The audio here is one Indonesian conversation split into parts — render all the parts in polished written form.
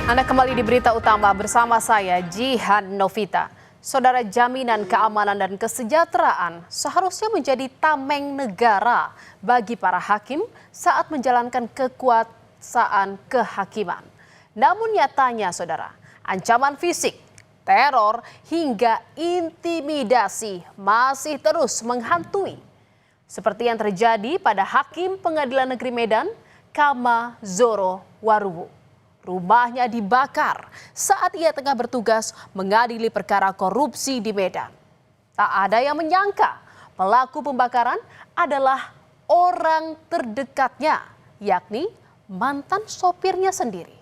Anda kembali di Berita Utama bersama saya, Jihan Novita. Saudara, jaminan keamanan dan kesejahteraan seharusnya menjadi tameng negara bagi para hakim saat menjalankan kekuasaan kehakiman. Namun nyatanya, saudara, ancaman fisik, teror, hingga intimidasi masih terus menghantui. Seperti yang terjadi pada Hakim Pengadilan Negeri Medan, Kama Zoro Waruwu. Rumahnya dibakar saat ia tengah bertugas mengadili perkara korupsi di Medan. Tak ada yang menyangka pelaku pembakaran adalah orang terdekatnya, yakni mantan sopirnya sendiri.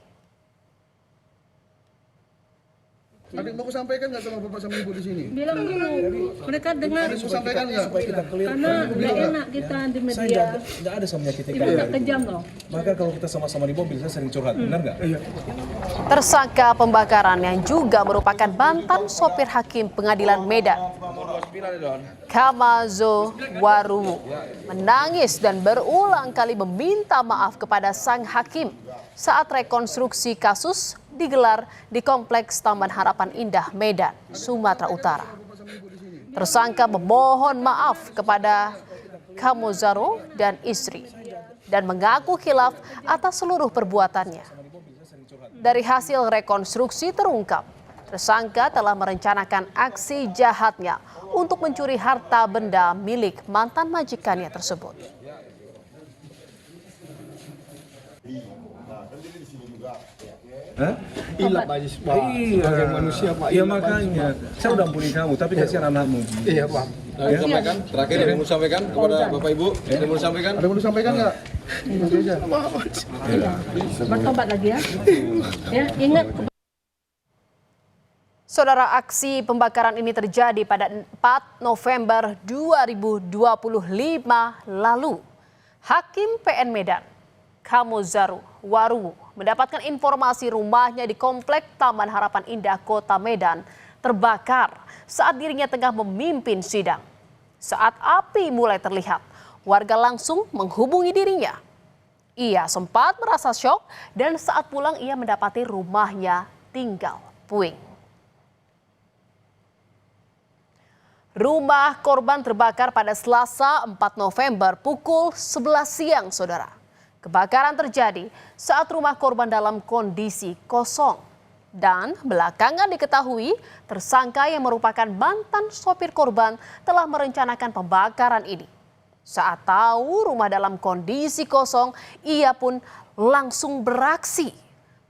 Ada yang mau sampaikan nggak sama bapak sama ibu di sini? Bilang dulu, mereka dengar. Ada yang mau sampaikan nggak? Karena nggak enak kita di media. Saya nggak ada sama menyakiti Itu kalian. nggak kejam loh. Maka kalau kita sama-sama di mobil, saya sering curhat, benar nggak? Tersangka pembakaran yang juga merupakan mantan sopir Hakim Pengadilan Medan, Kama Zoro Waruwu, menangis dan berulang kali meminta maaf kepada sang hakim saat rekonstruksi kasus digelar di Kompleks Taman Harapan Indah Medan, Sumatera Utara. Tersangka memohon maaf kepada Kama Zoro dan istri dan mengaku khilaf atas seluruh perbuatannya. Dari hasil rekonstruksi terungkap, tersangka telah merencanakan aksi jahatnya untuk mencuri harta benda milik mantan majikannya tersebut. Hilang Pak sebagai manusia Pak. Iya makanya, saya udah ampuni kamu, tapi kasihan anakmu. Iya Pak. Ya. Sampaikan, terakhir yang mau sampaikan kepada Bapak Ibu, yang mau sampaikan. Ada yang mau disampaikan nggak? Nanti aja. Bertobat lagi ya. Ya, ingat. Saudara, aksi pembakaran ini terjadi pada 4 November 2025 lalu. Hakim PN Medan, Kama Zoro Waruwu, mendapatkan informasi rumahnya di Komplek Taman Harapan Indah Kota Medan terbakar saat dirinya tengah memimpin sidang. Saat api mulai terlihat, warga langsung menghubungi dirinya. Ia sempat merasa syok dan saat pulang ia mendapati rumahnya tinggal puing. Rumah korban terbakar pada Selasa 4 November pukul 11 siang, saudara. Kebakaran terjadi saat rumah korban dalam kondisi kosong. Dan belakangan diketahui tersangka yang merupakan mantan sopir korban telah merencanakan pembakaran ini. Saat tahu rumah dalam kondisi kosong, ia pun langsung beraksi,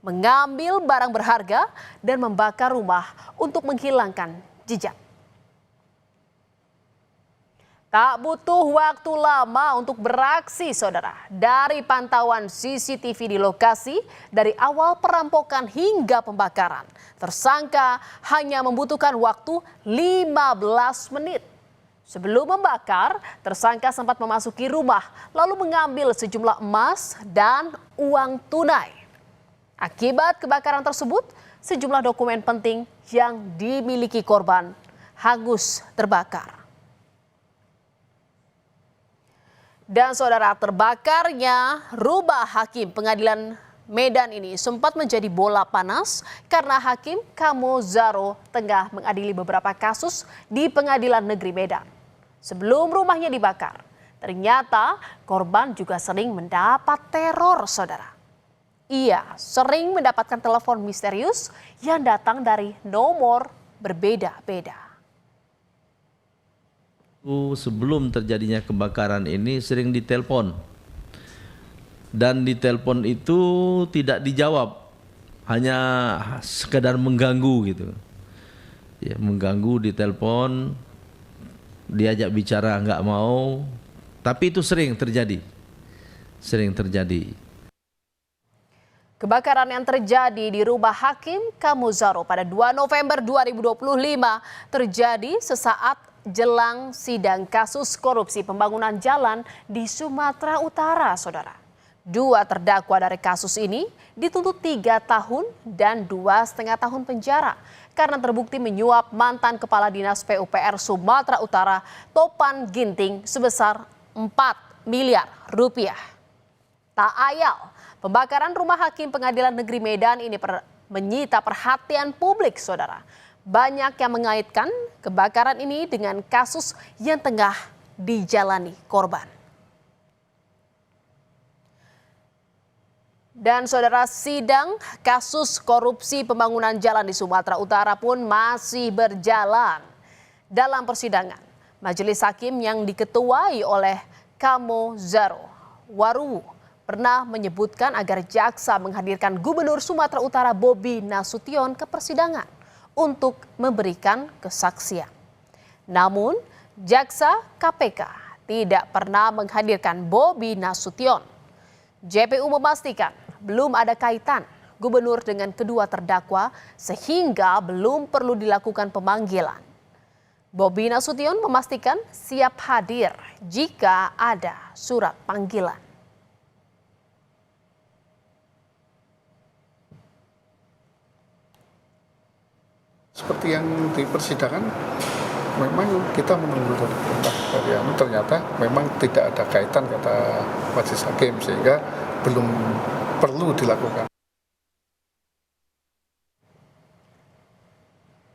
mengambil barang berharga dan membakar rumah untuk menghilangkan jejak. Tak butuh waktu lama untuk beraksi, saudara. Dari pantauan CCTV di lokasi, dari awal perampokan hingga pembakaran, tersangka hanya membutuhkan waktu 15 menit. Sebelum membakar, tersangka sempat memasuki rumah, lalu mengambil sejumlah emas dan uang tunai. Akibat kebakaran tersebut, sejumlah dokumen penting yang dimiliki korban hangus terbakar. Dan saudara, terbakarnya rumah Hakim Pengadilan Medan ini sempat menjadi bola panas karena Hakim Kama Zoro tengah mengadili beberapa kasus di Pengadilan Negeri Medan. Sebelum rumahnya dibakar, ternyata korban juga sering mendapat teror, saudara. Ia sering mendapatkan telepon misterius yang datang dari nomor berbeda-beda. Sebelum terjadinya kebakaran ini sering ditelepon dan ditelepon itu tidak dijawab, hanya sekedar mengganggu gitu ya, mengganggu, ditelepon, diajak bicara nggak mau, tapi itu sering terjadi. Kebakaran yang terjadi di rumah Hakim Kama Zoro pada 2 November 2025 terjadi sesaat jelang sidang kasus korupsi pembangunan jalan di Sumatera Utara, saudara. 2 terdakwa dari kasus ini dituntut 3 tahun dan 2,5 tahun penjara karena terbukti menyuap mantan Kepala Dinas PUPR Sumatera Utara Topan Ginting sebesar 4 miliar rupiah. Tak ayal, pembakaran rumah Hakim Pengadilan Negeri Medan ini menyita perhatian publik, saudara. Banyak yang mengaitkan kebakaran ini dengan kasus yang tengah dijalani korban. Dan saudara, sidang kasus korupsi pembangunan jalan di Sumatera Utara pun masih berjalan. Dalam persidangan, majelis hakim yang diketuai oleh Kamo Zaro Waruwu pernah menyebutkan agar jaksa menghadirkan Gubernur Sumatera Utara Bobi Nasution ke persidangan untuk memberikan kesaksian. Namun, jaksa KPK tidak pernah menghadirkan Bobi Nasution. JPU memastikan belum ada kaitan gubernur dengan kedua terdakwa sehingga belum perlu dilakukan pemanggilan. Bobi Nasution memastikan siap hadir jika ada surat panggilan. Seperti yang di persidangan, memang kita menunggu dari ternyata memang tidak ada kaitan kata majelis hakim sehingga belum perlu dilakukan.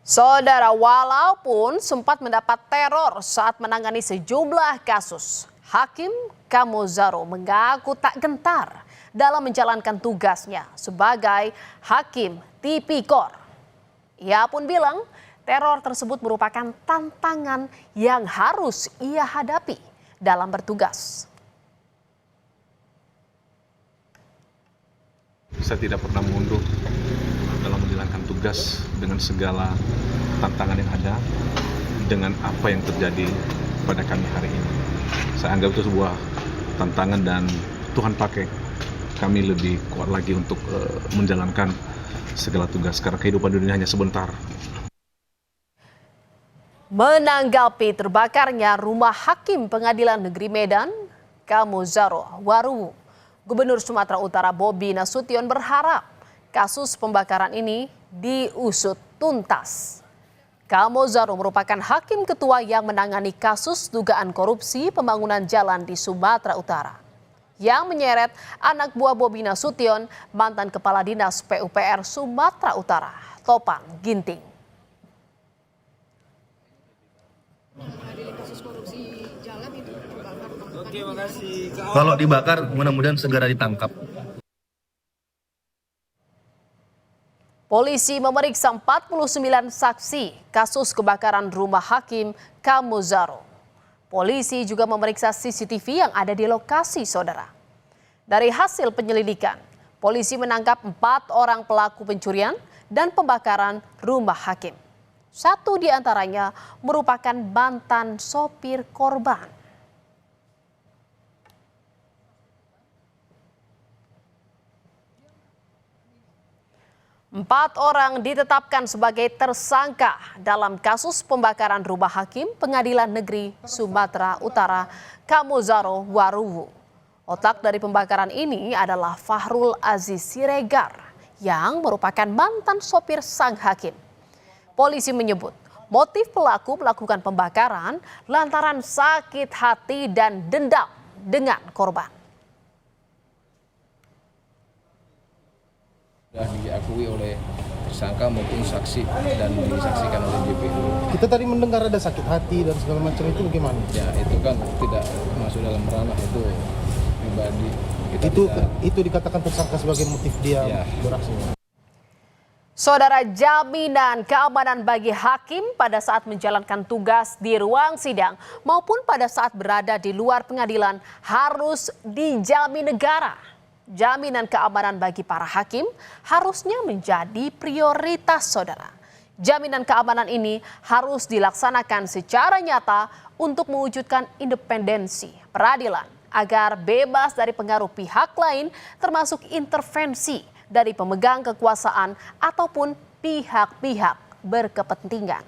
Saudara, walaupun sempat mendapat teror saat menangani sejumlah kasus, Hakim Kamo Zaro mengaku tak gentar dalam menjalankan tugasnya sebagai Hakim Tipikor. Ia pun bilang teror tersebut merupakan tantangan yang harus ia hadapi dalam bertugas. Saya tidak pernah mundur dalam menjalankan tugas dengan segala tantangan yang ada, dengan apa yang terjadi pada kami hari ini. Saya anggap itu sebuah tantangan dan Tuhan pakai kami lebih kuat lagi untuk menjalankan segala tugas karena kehidupan dunia hanya sebentar. Menanggapi terbakarnya rumah hakim Pengadilan Negeri Medan, Kamo Zaro Waruwu, Gubernur Sumatera Utara Bobi Nasution berharap kasus pembakaran ini diusut tuntas. Kamo Zaro merupakan hakim ketua yang menangani kasus dugaan korupsi pembangunan jalan di Sumatera Utara yang menyeret anak buah Bobi Nasution, mantan Kepala Dinas PUPR Sumatera Utara, Topan Ginting. Kalau dibakar, mudah-mudahan segera ditangkap. Polisi memeriksa 49 saksi kasus kebakaran rumah hakim Kamo Zaro. Polisi juga memeriksa CCTV yang ada di lokasi, saudara. Dari hasil penyelidikan, polisi menangkap 4 orang pelaku pencurian dan pembakaran rumah hakim. 1 di antaranya merupakan mantan sopir korban. Empat orang ditetapkan sebagai tersangka dalam kasus pembakaran rumah hakim Pengadilan Negeri Sumatera Utara Kamo Zaro Waruwu. Otak dari pembakaran ini adalah Fahrul Aziz Siregar yang merupakan mantan sopir sang hakim. Polisi menyebut motif pelaku melakukan pembakaran lantaran sakit hati dan dendam dengan korban. Sudah diakui oleh tersangka maupun saksi dan disaksikan oleh JPU. Kita tadi mendengar ada sakit hati dan segala macam, itu bagaimana? Ya itu kan tidak masuk dalam ranah itu pribadi. Itu dikatakan tersangka sebagai motif dia beraksi. Saudara, jaminan keamanan bagi hakim pada saat menjalankan tugas di ruang sidang maupun pada saat berada di luar pengadilan harus dijamin negara. Jaminan keamanan bagi para hakim harusnya menjadi prioritas, saudara. Jaminan keamanan ini harus dilaksanakan secara nyata untuk mewujudkan independensi peradilan agar bebas dari pengaruh pihak lain termasuk intervensi dari pemegang kekuasaan ataupun pihak-pihak berkepentingan.